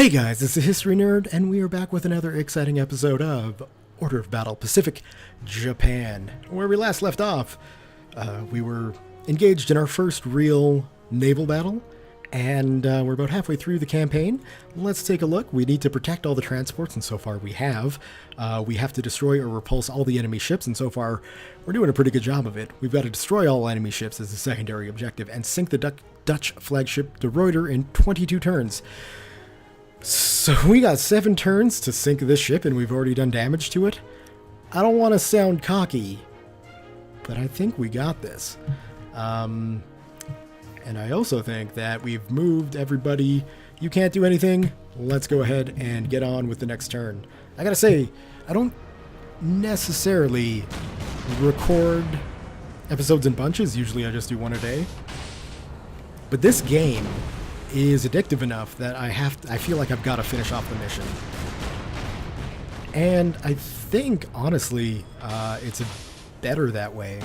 Hey guys, it's the History Nerd, and we are back with another exciting episode of Order of Battle Pacific, Japan. Where we last left off, we were engaged in our first real naval battle, and we're about halfway through the campaign. Let's take a look. We need to protect all the transports, and so far we have. We have to destroy or repulse all the enemy ships, and so far we're doing a pretty good job of it. We've got to destroy all enemy ships as a secondary objective, and sink the Dutch flagship De Ruyter in 22 turns. So we got 7 turns to sink this ship, and we've already done damage to it. I don't want to sound cocky, but I think we got this. And I also think that we've moved everybody. You can't do anything. Let's go ahead and get on with the next turn. I gotta say, I don't necessarily record episodes in bunches. Usually I just do one a day. But this game is addictive enough that I feel like I've got to finish off the mission. And I think, honestly, it's better that way.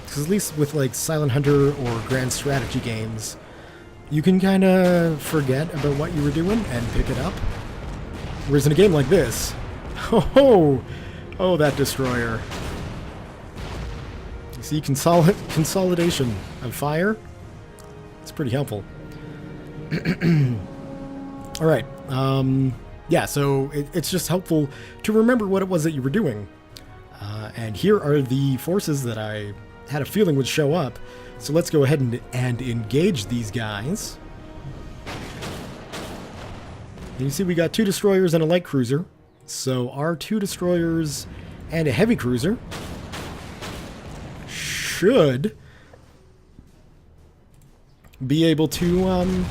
Because at least with like Silent Hunter or Grand Strategy games, you can kind of forget about what you were doing and pick it up. Whereas in a game like this, oh, that destroyer. You see consolidation of fire? It's pretty helpful. Alright, yeah, so it's just helpful to remember what it was that you were doing. And here are the forces that I had a feeling would show up. So let's go ahead and engage these guys. And you see we got 2 destroyers and a light cruiser. So our 2 destroyers and a heavy cruiser should be able to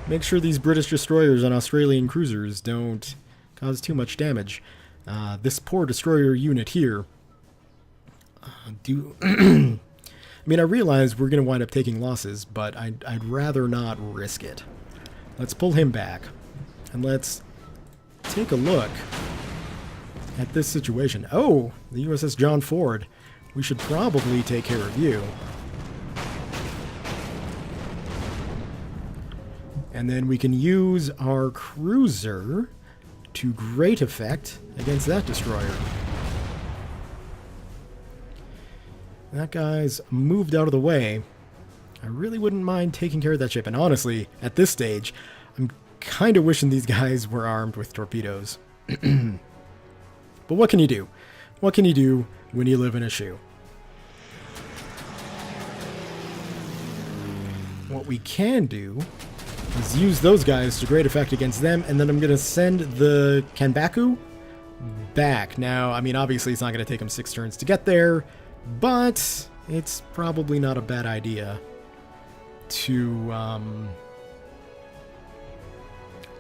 make sure these British destroyers and Australian cruisers don't cause too much damage. This poor destroyer unit here. I mean, I realize we're going to wind up taking losses, but I'd rather not risk it. Let's pull him back, and let's take a look at this situation. Oh, the USS John Ford. We should probably take care of you. And then we can use our cruiser to great effect against that destroyer. That guy's moved out of the way. I really wouldn't mind taking care of that ship. And honestly, at this stage, I'm kind of wishing these guys were armed with torpedoes. But what can you do? What can you do when you live in a shoe? What we can do is use those guys to great effect against them, and then I'm going to send the Kanbaku back. Now, I mean, obviously it's not going to take them 6 turns to get there, but it's probably not a bad idea to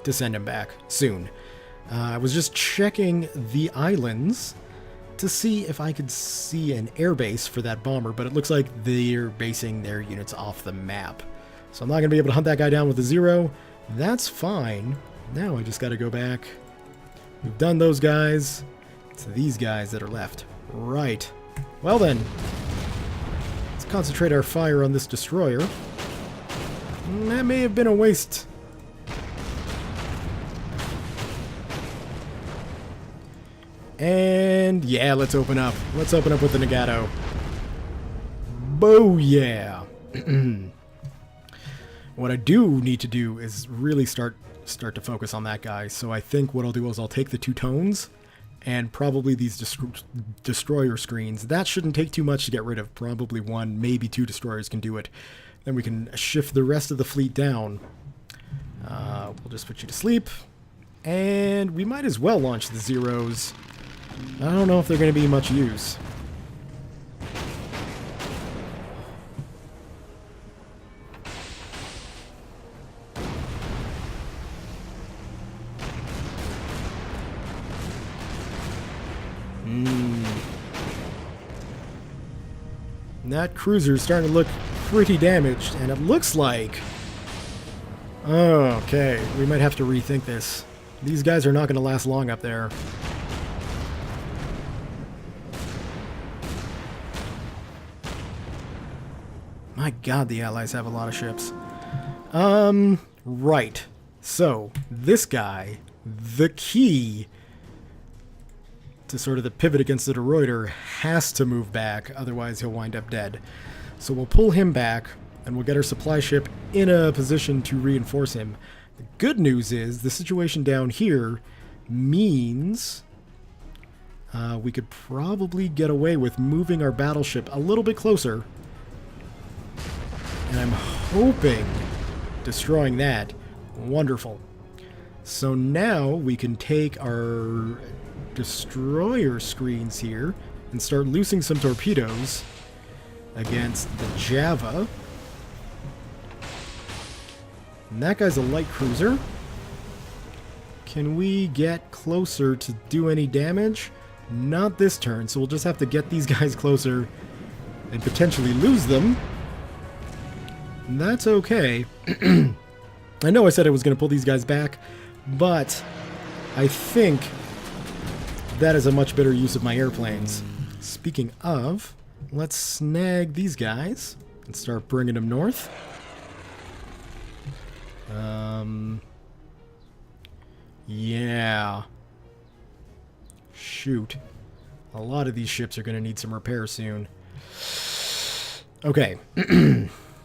send him back soon. I was just checking the islands to see if I could see an airbase for that bomber, but it looks like they're basing their units off the map. So I'm not going to be able to hunt that guy down with a 0. That's fine. Now I just got to go back. We've done those guys. It's these guys that are left. Right. Well then, let's concentrate our fire on this destroyer. That may have been a waste. And yeah, let's open up. Let's open up with the Nagato. Booyah! What I do need to do is really start to focus on that guy. So I think what I'll do is I'll take the 2 tones and probably these destroyer screens. That shouldn't take too much to get rid of. Probably 1, maybe 2 destroyers can do it. Then we can shift the rest of the fleet down. We'll just put you to sleep. And we might as well launch the zeros. I don't know if they're going to be much use. That cruiser's starting to look pretty damaged, and it looks like... Oh, okay, we might have to rethink this. These guys are not going to last long up there. My god, the Allies have a lot of ships. Right. So, this guy, the key to sort of the pivot against the Deroiter, has to move back, otherwise he'll wind up dead. So we'll pull him back, and we'll get our supply ship in a position to reinforce him. The good news is, the situation down here means we could probably get away with moving our battleship a little bit closer. And I'm hoping destroying that. Wonderful. So now we can take our destroyer screens here and start loosing some torpedoes against the Java. And that guy's a light cruiser. Can we get closer to do any damage? Not this turn, so we'll just have to get these guys closer and potentially lose them. And that's okay. I know I said I was going to pull these guys back, but I think that is a much better use of my airplanes. Speaking of, let's snag these guys and start bringing them north. Yeah. Shoot. A lot of these ships are going to need some repair soon. Okay.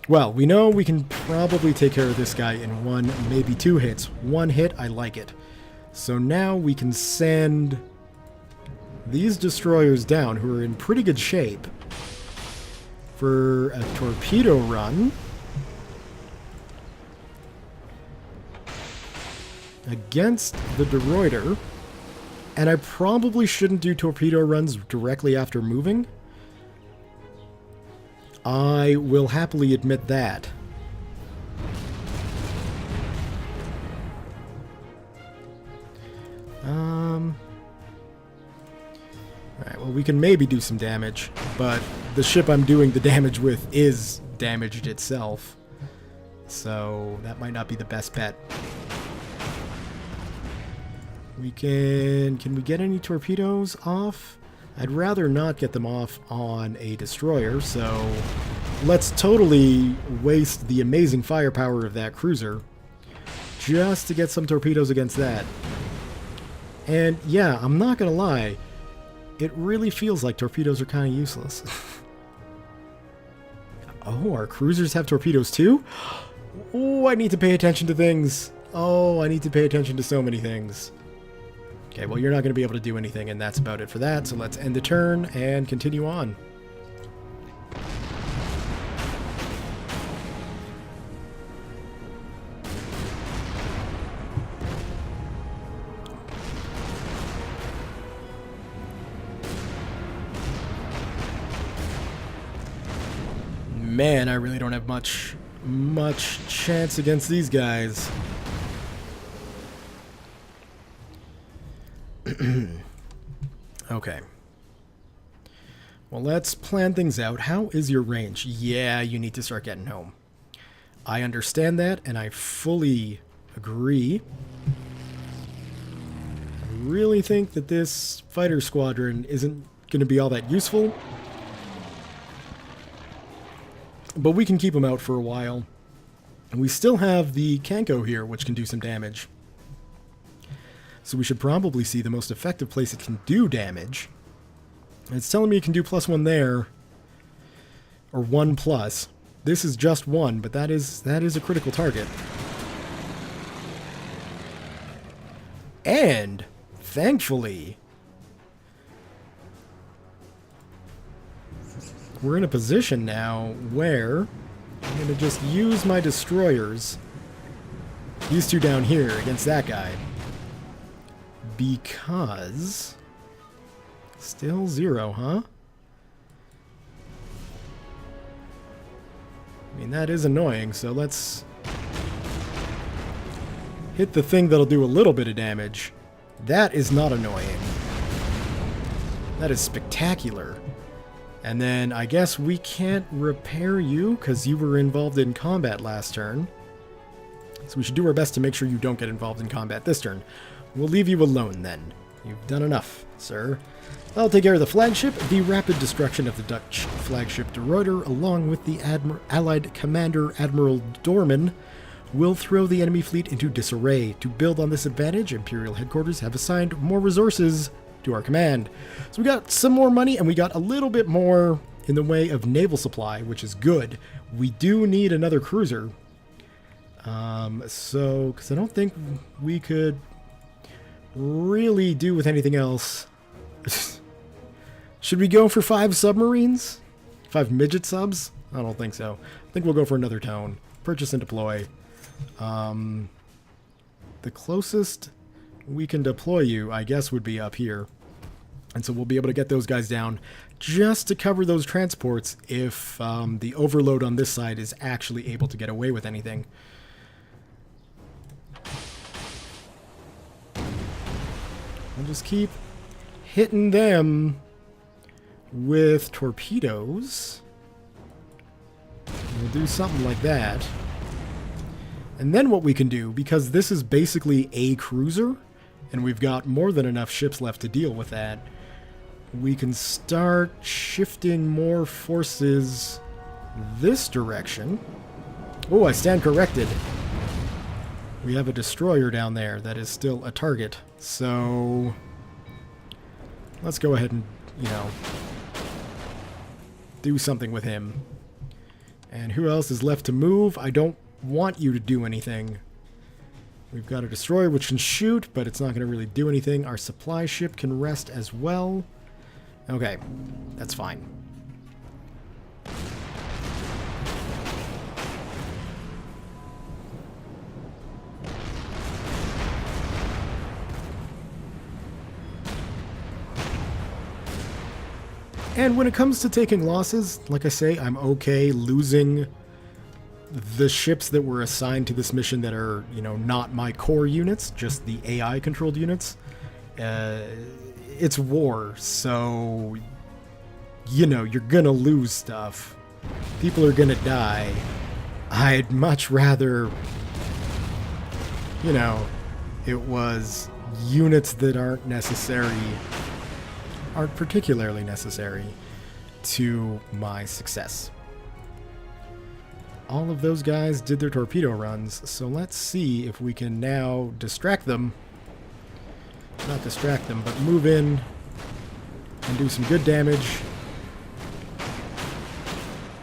Well, we know we can probably take care of this guy in one, maybe two hits. One hit, I like it. So now we can send these destroyers down, who are in pretty good shape, for a torpedo run against the Deroiter. And I probably shouldn't do torpedo runs directly after moving. I will happily admit that. Alright, well, we can maybe do some damage, but the ship I'm doing the damage with is damaged itself. So that might not be the best bet. Can we get any torpedoes off? I'd rather not get them off on a destroyer, so let's totally waste the amazing firepower of that cruiser just to get some torpedoes against that. And yeah, I'm not gonna lie, it really feels like torpedoes are kind of useless. Oh, our cruisers have torpedoes too? Oh, I need to pay attention to things. Oh, I need to pay attention to so many things. Okay, well, you're not going to be able to do anything, and that's about it for that, so let's end the turn and continue on. Man, I really don't have much chance against these guys. Okay. Well, let's plan things out. How is your range? Yeah, you need to start getting home. I understand that, and I fully agree. I really think that this fighter squadron isn't going to be all that useful. But we can keep them out for a while. And we still have the Kanko here, which can do some damage. So we should probably see the most effective place it can do damage. And it's telling me it can do +1 there. Or 1+. This is just 1, but that is a critical target. And, thankfully, we're in a position now where I'm going to just use my destroyers, these two down here, against that guy. Because... still 0, huh? I mean, that is annoying, so let's hit the thing that'll do a little bit of damage. That is not annoying. That is spectacular. And then I guess we can't repair you because you were involved in combat last turn. So we should do our best to make sure you don't get involved in combat this turn. We'll leave you alone then. You've done enough, sir. I'll take care of the flagship. The rapid destruction of the Dutch flagship De Ruyter, along with the Allied commander Admiral Dorman, will throw the enemy fleet into disarray. To build on this advantage, Imperial headquarters have assigned more resources to our command. So we got some more money, and we got a little bit more in the way of naval supply, which is good. We do need another cruiser. Because I don't think we could really do with anything else. Should we go for 5 submarines? 5 midget subs? I don't think so. I think we'll go for another tone. Purchase and deploy. The closest we can deploy you, I guess, would be up here. And so we'll be able to get those guys down just to cover those transports if the overload on this side is actually able to get away with anything. We'll just keep hitting them with torpedoes. We'll do something like that. And then what we can do, because this is basically a cruiser, and we've got more than enough ships left to deal with that, we can start shifting more forces this direction. Oh, I stand corrected. We have a destroyer down there that is still a target. So let's go ahead and, do something with him. And who else is left to move? I don't want you to do anything. We've got a destroyer which can shoot, but it's not going to really do anything. Our supply ship can rest as well. Okay, that's fine. And when it comes to taking losses, like I say, I'm okay losing the ships that were assigned to this mission that are, not my core units, just the AI-controlled units. It's war, so, you're gonna lose stuff. People are gonna die. I'd much rather, it was units that aren't particularly necessary to my success. All of those guys did their torpedo runs, so let's see if we can now distract them. Not distract them, but move in and do some good damage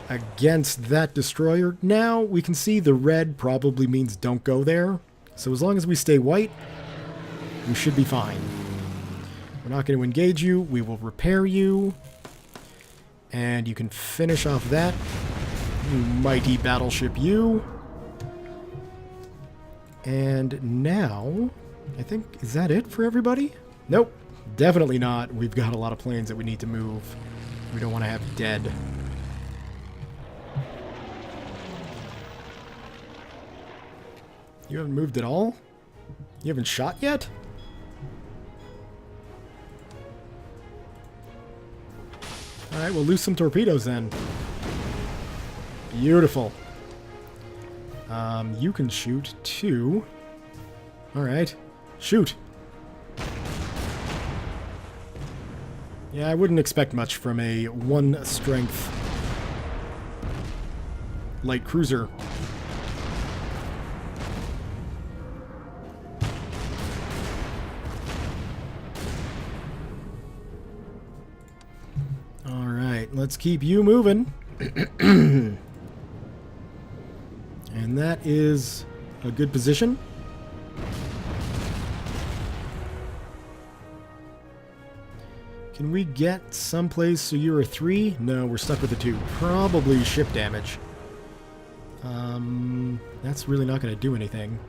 against that destroyer. Now we can see the red probably means don't go there. So as long as we stay white, we should be fine. We're not going to engage you. We will repair you. And you can finish off that. You mighty battleship, you. And now, I think, is that it for everybody? Nope, definitely not. We've got a lot of planes that we need to move. We don't want to have dead. You haven't moved at all? You haven't shot yet? Alright, we'll lose some torpedoes then. Beautiful. You can shoot too. Alright. Shoot. Yeah, I wouldn't expect much from a 1 strength light cruiser. Alright, let's keep you moving. And that is a good position. Can we get someplace so you're a 3? No, we're stuck with a 2. Probably ship damage. That's really not going to do anything.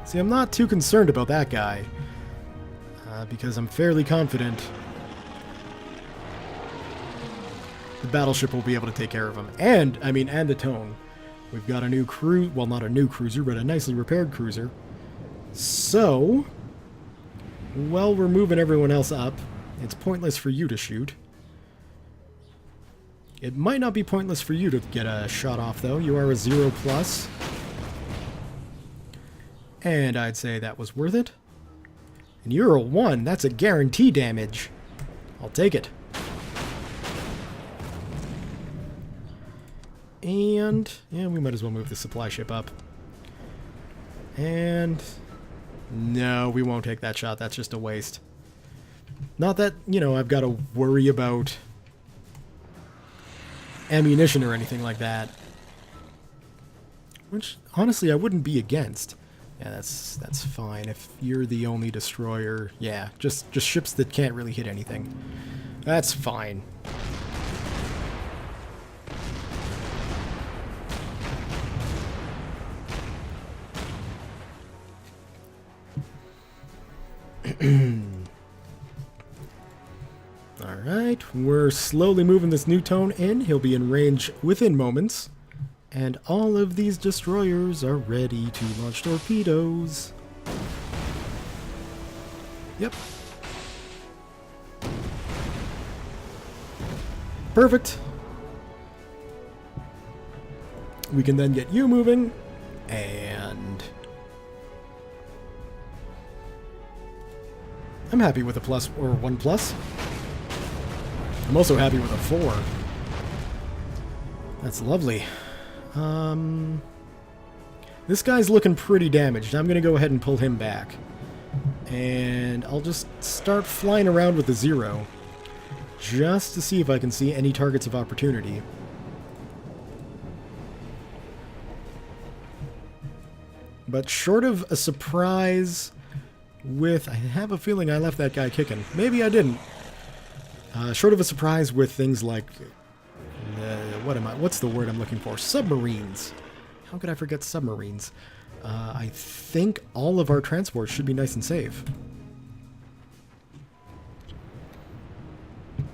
See, I'm not too concerned about that guy. Because I'm fairly confident the battleship will be able to take care of him. And, and the tone. We've got a new well, not a new cruiser, but a nicely repaired cruiser. So, while we're moving everyone else up, it's pointless for you to shoot. It might not be pointless for you to get a shot off, though. You are a 0+. And I'd say that was worth it. And you're a 1. That's a guarantee damage. I'll take it. And, yeah, we might as well move the supply ship up. And, no, we won't take that shot. That's just a waste. Not that, you know, I've got to worry about ammunition or anything like that. Which, honestly, I wouldn't be against. Yeah, that's fine. If you're the only destroyer, yeah, just ships that can't really hit anything. That's fine. Alright, we're slowly moving this new tone in. He'll be in range within moments. And all of these destroyers are ready to launch torpedoes. Yep. Perfect. We can then get you moving. And I'm happy with a plus or 1+. I'm also happy with a 4. That's lovely. This guy's looking pretty damaged. I'm going to go ahead and pull him back. And I'll just start flying around with a 0. Just to see if I can see any targets of opportunity. But short of a surprise with... I have a feeling I left that guy kicking. Maybe I didn't. Short of a surprise with things like... what's the word I'm looking for? Submarines. How could I forget submarines? I think all of our transports should be nice and safe.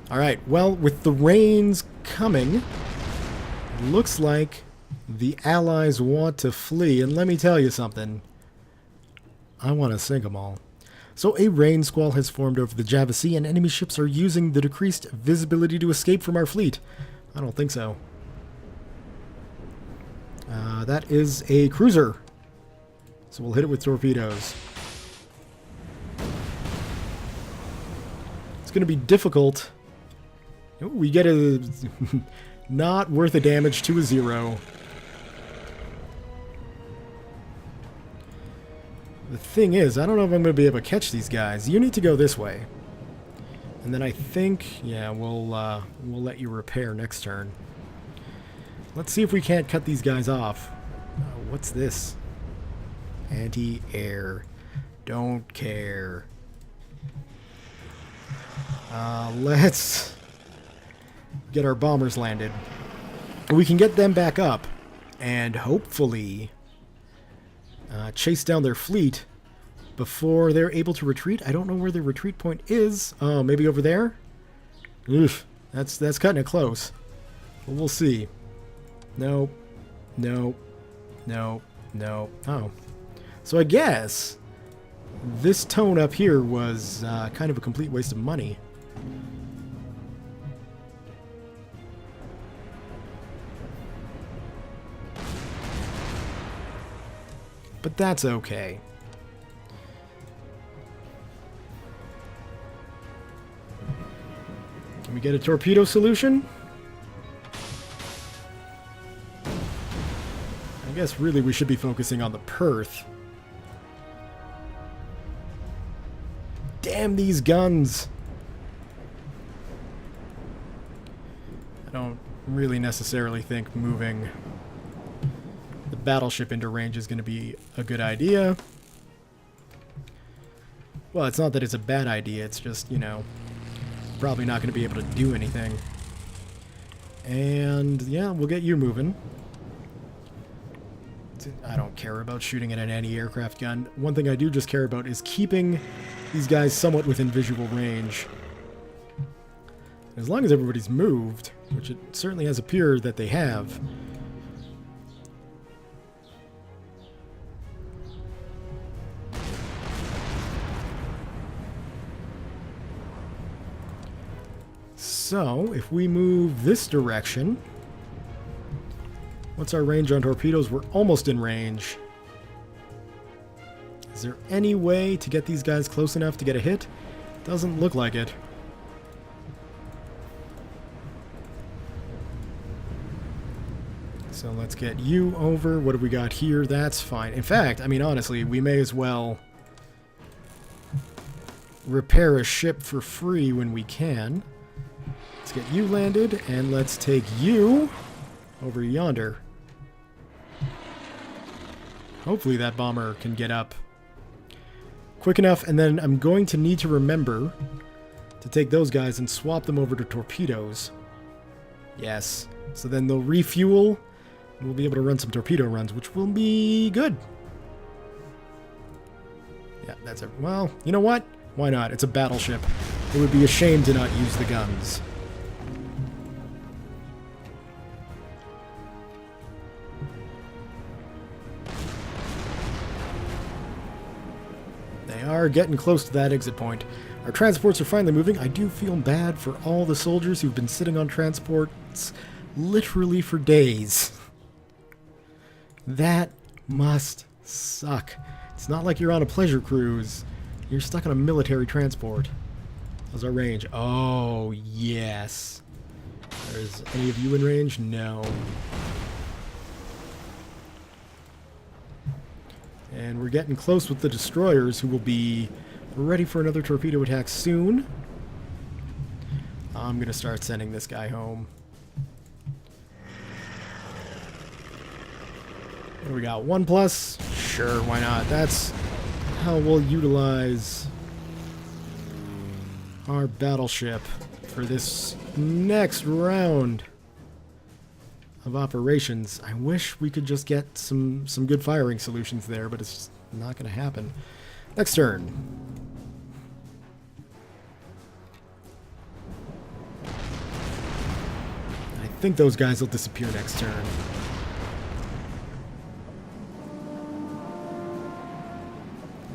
Alright, well, with the rains coming, looks like the Allies want to flee, and let me tell you something. I want to sink them all. So a rain squall has formed over the Java Sea, and enemy ships are using the decreased visibility to escape from our fleet. I don't think so. That is a cruiser. So we'll hit it with torpedoes. It's going to be difficult. Ooh, we get a... not worth a damage to a 0. The thing is, I don't know if I'm going to be able to catch these guys. You need to go this way. And then I think, yeah, we'll let you repair next turn. Let's see if we can't cut these guys off. What's this? Anti-air. Don't care. Let's get our bombers landed. We can get them back up and hopefully chase down their fleet before they're able to retreat. I don't know where their retreat point is. Oh, maybe over there? Oof, that's cutting it close. But we'll see. Nope. Nope. Nope. Nope. Oh. So I guess this tone up here was kind of a complete waste of money. But that's okay. Can we get a torpedo solution? I guess really we should be focusing on the Perth. Damn these guns! I don't really necessarily think moving the battleship into range is going to be a good idea. Well, it's not that it's a bad idea, it's just, you know, probably not going to be able to do anything. And, yeah, we'll get you moving. I don't care about shooting at an anti-aircraft gun. One thing I do just care about is keeping these guys somewhat within visual range. As long as everybody's moved, which it certainly has appeared that they have. So, if we move this direction... What's our range on torpedoes? We're almost in range. Is there any way to get these guys close enough to get a hit? Doesn't look like it. So let's get you over. What do we got here? That's fine. In fact, I mean, honestly, we may as well repair a ship for free when we can. Let's get you landed, and let's take you over yonder. Hopefully that bomber can get up quick enough, and then I'm going to need to remember to take those guys and swap them over to torpedoes. Yes. So then they'll refuel, and we'll be able to run some torpedo runs, which will be good. Yeah, that's it. Well, you know what? Why not? It's a battleship. It would be a shame to not use the guns. They are getting close to that exit point. Our transports are finally moving. I do feel bad for all the soldiers who've been sitting on transports literally for days. That must suck. It's not like you're on a pleasure cruise. You're stuck on a military transport. How's our range? Oh, yes. Is any of you in range? No. And we're getting close with the destroyers, who will be ready for another torpedo attack soon. I'm going to start sending this guy home. What do we got? 1+? Sure, why not? That's how we'll utilize our battleship for this next round of operations. I wish we could just get some good firing solutions there, but it's not going to happen. Next turn. I think those guys will disappear next turn.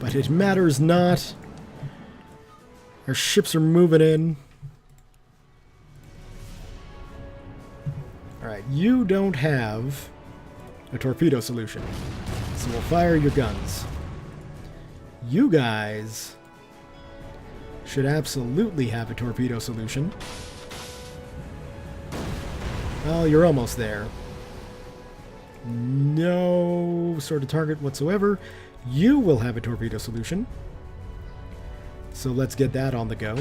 But it matters not. Our ships are moving in. Alright, you don't have a torpedo solution, so we'll fire your guns. You guys should absolutely have a torpedo solution. Well, you're almost there. No sort of target whatsoever. You will have a torpedo solution. So let's get that on the go.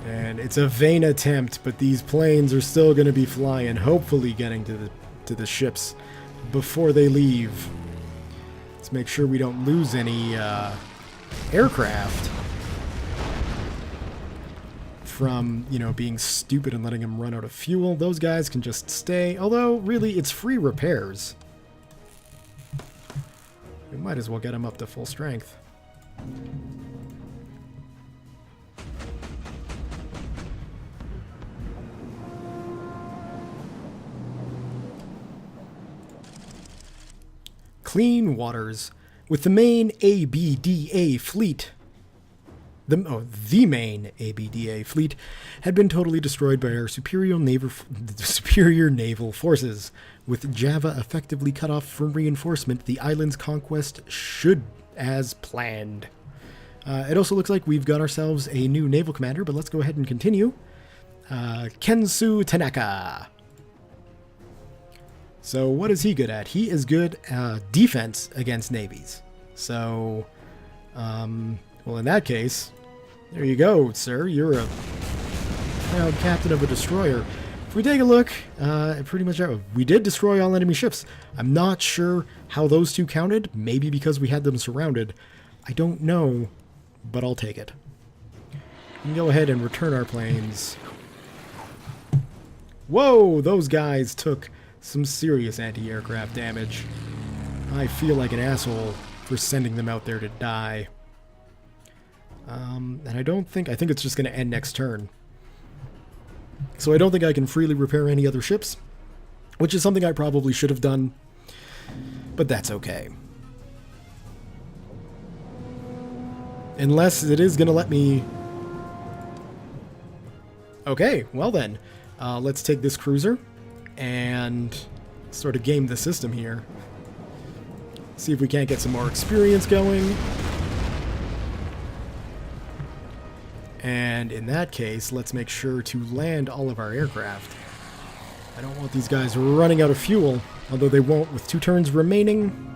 And it's a vain attempt, but these planes are still going to be flying, hopefully getting to the ships before they leave. Let's make sure we don't lose any aircraft from, you know, being stupid and letting them run out of fuel. Those guys can just stay, although really it's free repairs. We might as well get them up to full strength. Clean waters. With the main ABDA fleet, the main ABDA fleet had been totally destroyed by our superior naval forces. With Java effectively cut off from reinforcement, the island's conquest should as planned. It also looks like we've got ourselves a new naval commander, but let's go ahead and continue. Kensu Tanaka. So what is he good at? He is good defense against navies. So, well, in that case, there you go, sir. You're a proud captain of a destroyer. If we take a look, pretty much we did destroy all enemy ships. I'm not sure how those two counted. Maybe because we had them surrounded. I don't know, but I'll take it. We can go ahead and return our planes. Whoa, those guys took some serious anti-aircraft damage. I feel like an asshole for sending them out there to die. And I think it's just going to end next turn. So I don't think I can freely repair any other ships, which is something I probably should have done, but that's okay. Unless it is going to let me... Okay, well then, let's take this cruiser and sort of game the system here. See if we can't get some more experience going. And in that case, let's make sure to land all of our aircraft. I don't want these guys running out of fuel, although they won't with 2 turns remaining.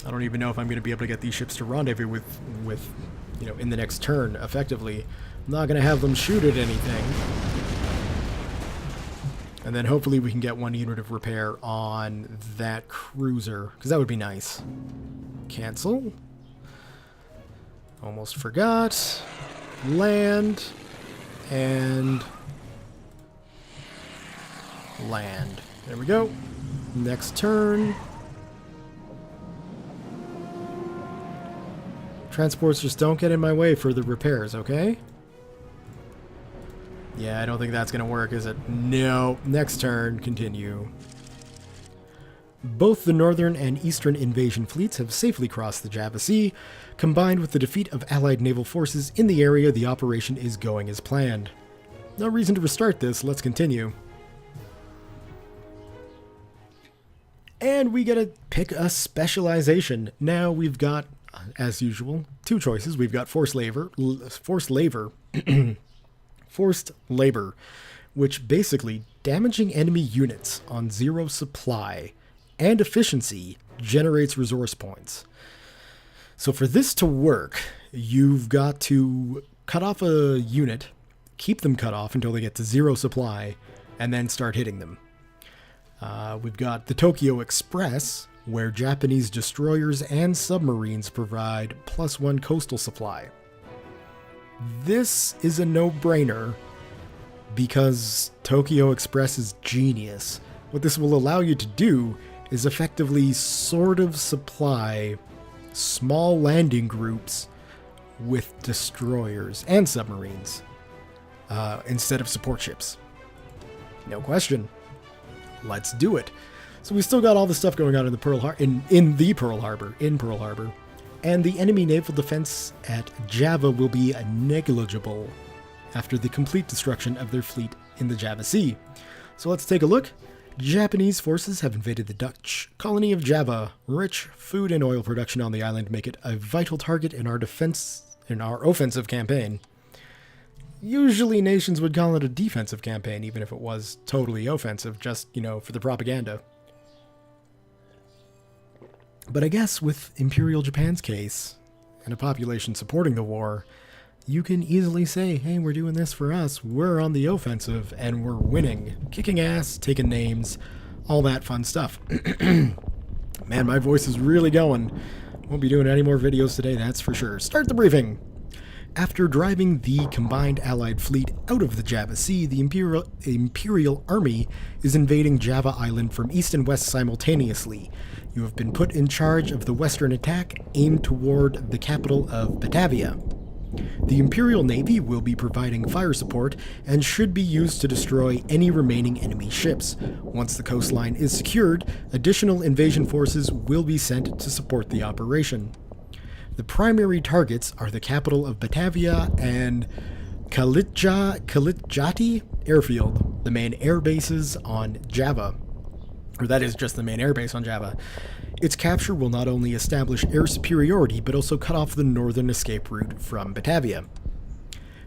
I don't even know if I'm going to be able to get these ships to rendezvous with in the next turn, effectively. I'm not going to have them shoot at anything. And then hopefully we can get 1 unit of repair on that cruiser, because that would be nice. Cancel. Almost forgot. Land. And land. There we go. Next turn. Transports just don't get in my way for the repairs, okay? Yeah, I don't think that's going to work, is it? No. Next turn, continue. Both the northern and eastern invasion fleets have safely crossed the Java Sea. Combined with the defeat of Allied naval forces in the area, the operation is going as planned. No reason to restart this, let's continue. And we get to pick a specialization. Now we've got, as usual, 2 choices. We've got forced labor, which basically damaging enemy units on 0 supply and efficiency generates resource points. So for this to work, you've got to cut off a unit, keep them cut off until they get to 0 supply, and then start hitting them. We've got the Tokyo Express, where Japanese destroyers and submarines provide +1 coastal supply. This is a no-brainer because Tokyo Express is genius. What this will allow you to do is effectively sort of supply small landing groups with destroyers and submarines instead of support ships. No question. Let's do it. So we still got all the stuff going on in the Pearl Harbor, and the enemy naval defense at Java will be negligible after the complete destruction of their fleet in the Java Sea. So let's take a look. Japanese forces have invaded the Dutch colony of Java. Rich food and oil production on the island make it a vital target in our offensive campaign. Usually nations would call it a defensive campaign, even if it was totally offensive, just, for the propaganda. But I guess with Imperial Japan's case, and a population supporting the war, you can easily say, hey, we're doing this for us, we're on the offensive, and we're winning. Kicking ass, taking names, all that fun stuff. Man, my voice is really going. Won't be doing any more videos today, that's for sure. Start the briefing! After driving the combined Allied fleet out of the Java Sea, the Imperial Army is invading Java Island from east and west simultaneously. You have been put in charge of the western attack aimed toward the capital of Batavia. The Imperial Navy will be providing fire support and should be used to destroy any remaining enemy ships. Once the coastline is secured, additional invasion forces will be sent to support the operation. The primary targets are the capital of Batavia and Kalichati Airfield, the main air bases on Java. Or that is just the main air base on Java. Its capture will not only establish air superiority, but also cut off the northern escape route from Batavia.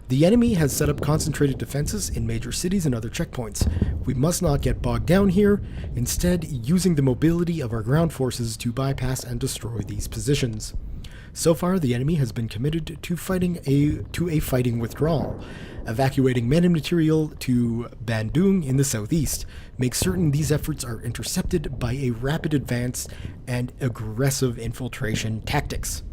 The enemy has set up concentrated defenses in major cities and other checkpoints. We must not get bogged down here, instead using the mobility of our ground forces to bypass and destroy these positions. So far, the enemy has been committed to a fighting withdrawal, evacuating men and material to Bandung in the southeast. Make certain these efforts are intercepted by a rapid advance and aggressive infiltration tactics.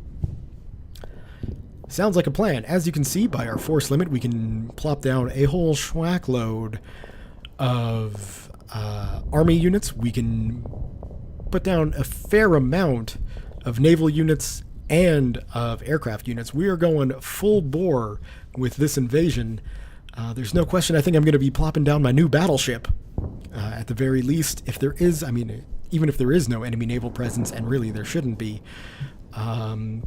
Sounds like a plan. As you can see by our force limit, we can plop down a whole schwack load of army units. We can put down a fair amount of naval units and of aircraft units. We are going full bore with this invasion. There's no question I think I'm going to be plopping down my new battleship. At the very least, if there is, even if there is no enemy naval presence, and really there shouldn't be, them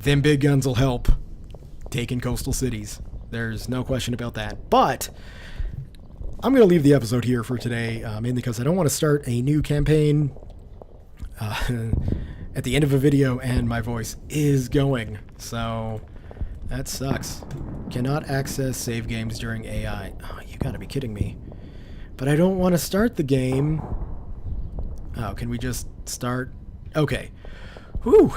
big guns will help taking coastal cities. There's no question about that. But I'm going to leave the episode here for today, mainly because I don't want to start a new campaign at the end of a video and my voice is going. So that sucks. Cannot access save games during AI. Oh, you gotta be kidding me. But I don't want to start the game. Oh, can we just start? Okay. Whew.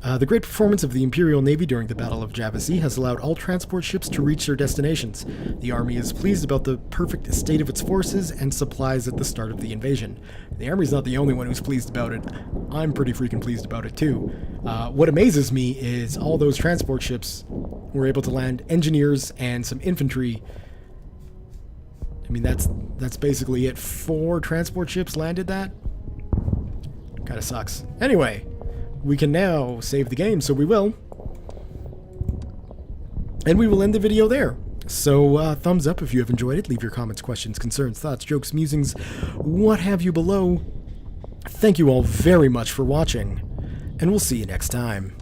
The great performance of the Imperial Navy during the Battle of Java Sea has allowed all transport ships to reach their destinations. The Army is pleased about the perfect state of its forces and supplies at the start of the invasion. The Army's not the only one who's pleased about it. I'm pretty freaking pleased about it too. What amazes me is all those transport ships were able to land engineers and some infantry. I mean, that's basically it. 4 transport ships landed that? Kinda sucks. Anyway, we can now save the game, so we will. And we will end the video there. So, thumbs up if you have enjoyed it. Leave your comments, questions, concerns, thoughts, jokes, musings, what have you below. Thank you all very much for watching, and we'll see you next time.